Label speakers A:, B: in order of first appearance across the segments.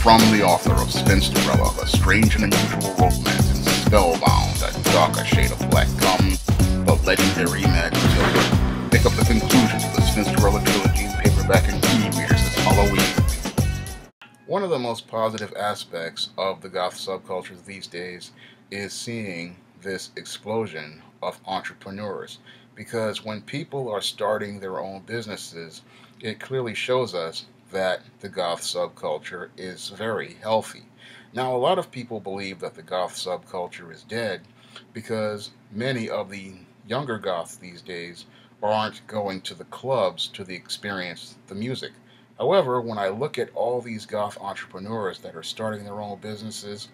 A: From the author of Spinsterella, The Strange and Unusual Romance, and Spellbound, A Darker Shade of Black, comes the legendary Magic Children. Pick up the conclusions of the Spinsterella trilogy in paperback and e-readers this Halloween. One of the most positive aspects of the goth subculture these days is seeing this explosion of entrepreneurs, because when people are starting their own businesses, it clearly shows us that the goth subculture is very healthy. Now, a lot of people believe that the goth subculture is dead because many of the younger goths these days aren't going to the clubs to experience the music. However, when I look at all these goth entrepreneurs that are starting their own businesses,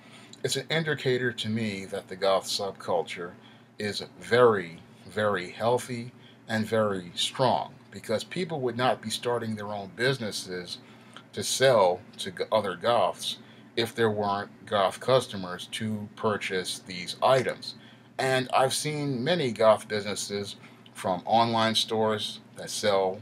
A: it's an indicator to me that the goth subculture is very, very healthy and very strong, because people would not be starting their own businesses to sell to other goths if there weren't goth customers to purchase these items. And I've seen many goth businesses, from online stores that sell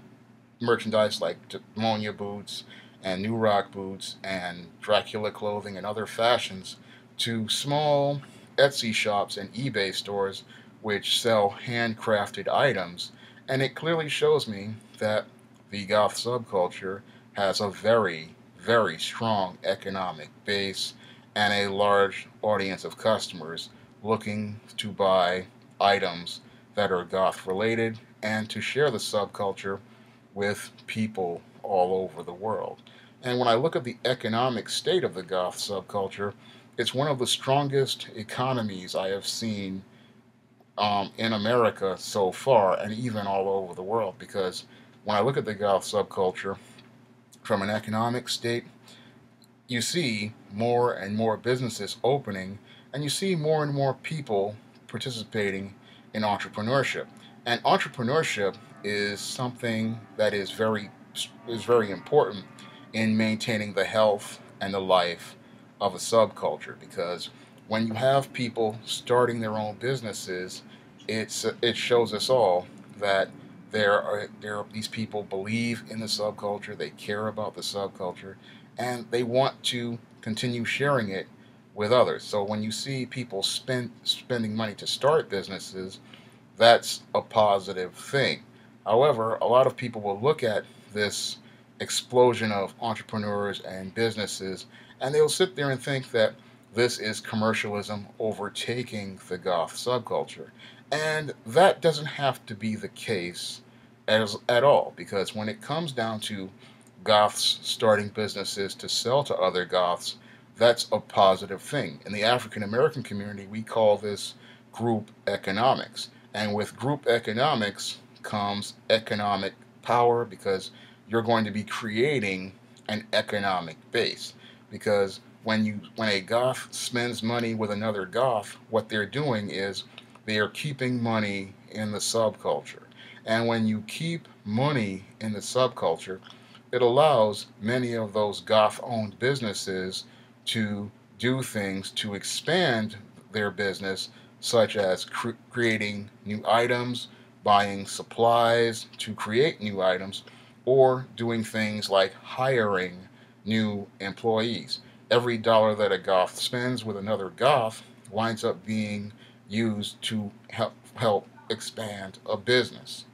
A: merchandise like Demonia boots and New Rock boots and Dracula clothing and other fashions, to small Etsy shops and eBay stores which sell handcrafted items. And it clearly shows me that the goth subculture has a very, very strong economic base and a large audience of customers looking to buy items that are goth related and to share the subculture with people all over the world. And when I look at the economic state of the goth subculture, it's one of the strongest economies I have seen in America so far, and even all over the world, because when I look at the goth subculture from an economic state, you see more and more businesses opening, and you see more and more people participating in entrepreneurship. And entrepreneurship is something that is very important in maintaining the health and the life of a subculture, because when you have people starting their own businesses, it shows us all that these people believe in the subculture, they care about the subculture, and they want to continue sharing it with others. So when you see people spending money to start businesses, that's a positive thing. However, a lot of people will look at this explosion of entrepreneurs and businesses, and they'll sit there and think that this is commercialism overtaking the goth subculture. And that doesn't have to be the case at all, because when it comes down to goths starting businesses to sell to other goths, that's a positive thing. In the African American community, we call this group economics. And with group economics comes economic power, because you're going to be creating an economic base. Because when a goth spends money with another goth, what they're doing is they are keeping money in the subculture. And when you keep money in the subculture, it allows many of those goth-owned businesses to do things to expand their business, such as creating new items, buying supplies to create new items, or doing things like hiring new employees. Every dollar that a goth spends with another goth winds up being used to help expand a business,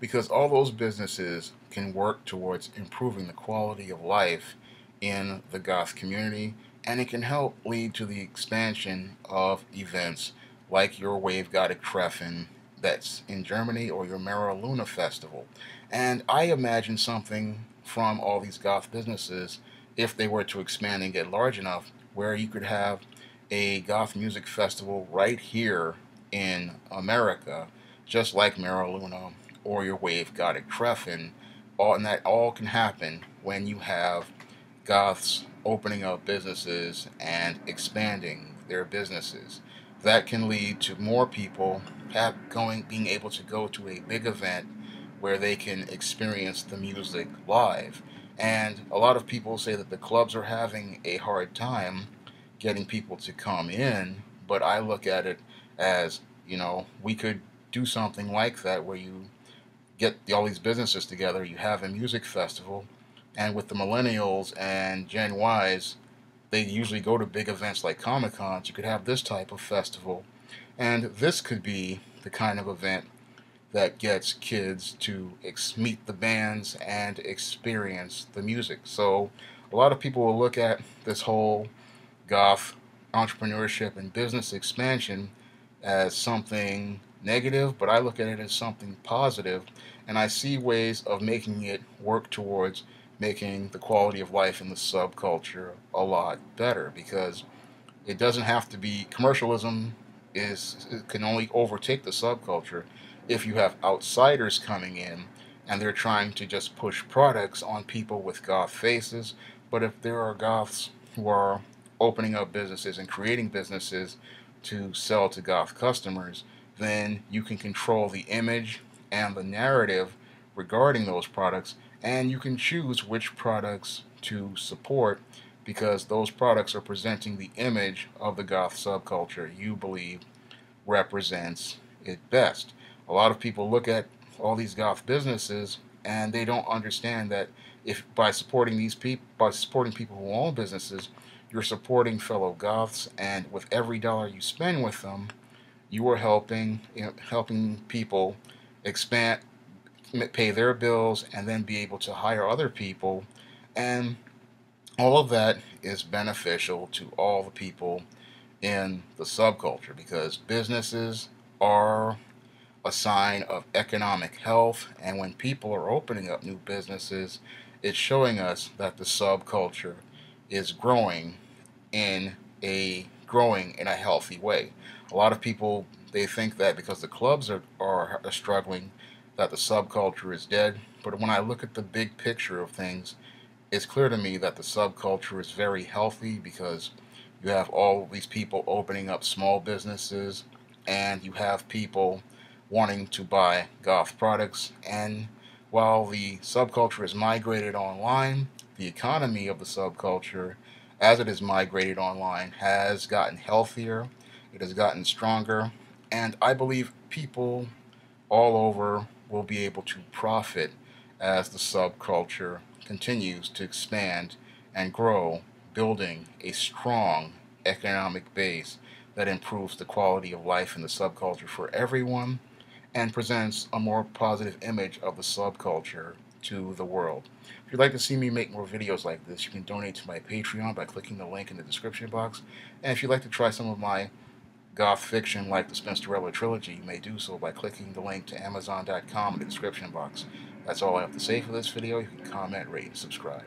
A: because all those businesses can work towards improving the quality of life in the goth community, and it can help lead to the expansion of events like your Wave Gothic Treffen that's in Germany, or your Mara Luna Festival. And I imagine something from all these goth businesses, if they were to expand and get large enough, where you could have a goth music festival right here in America, just like Mara Luna or your Wave Gothic Treffen, and that all can happen when you have goths opening up businesses and expanding their businesses. That can lead to more people being able to go to a big event where they can experience the music live. And a lot of people say that the clubs are having a hard time getting people to come in, but I look at it as, we could do something like that, where you get all these businesses together, you have a music festival, And with the millennials and Gen Ys, they usually go to big events like Comic Cons. You could have this type of festival, and this could be the kind of event that gets kids to meet the bands and experience the music. So a lot of people will look at this whole goth entrepreneurship and business expansion as something negative, but I look at it as something positive, and I see ways of making it work towards making the quality of life in the subculture a lot better, because it doesn't have to be commercialism. It can only overtake the subculture if you have outsiders coming in and they're trying to just push products on people with goth faces. But if there are goths who are opening up businesses and creating businesses to sell to goth customers, then you can control the image and the narrative regarding those products, and you can choose which products to support, because those products are presenting the image of the goth subculture you believe represents it best. A lot of people look at all these goth businesses and they don't understand that if by supporting people who own businesses, you're supporting fellow goths, and with every dollar you spend with them, you are helping people expand, pay their bills, and then be able to hire other people, and all of that is beneficial to all the people in the subculture, because businesses are a sign of economic health, and when people are opening up new businesses, it's showing us that the subculture is growing in a healthy way. A lot of people, they think that because the clubs are struggling, that the subculture is dead. But when I look at the big picture of things, it's clear to me that the subculture is very healthy, because you have all these people opening up small businesses, and you have people wanting to buy goth products. And while the subculture has migrated online, the economy of the subculture, as it has migrated online, has gotten healthier, it has gotten stronger, and I believe people all over will be able to profit as the subculture continues to expand and grow, building a strong economic base that improves the quality of life in the subculture for everyone and presents a more positive image of the subculture to the world. If you'd like to see me make more videos like this, you can donate to my Patreon by clicking the link in the description box. And if you'd like to try some of my goth fiction like the Spinsterella trilogy, you may do so by clicking the link to Amazon.com in the description box. That's all I have to say for this video. You can comment, rate, and subscribe.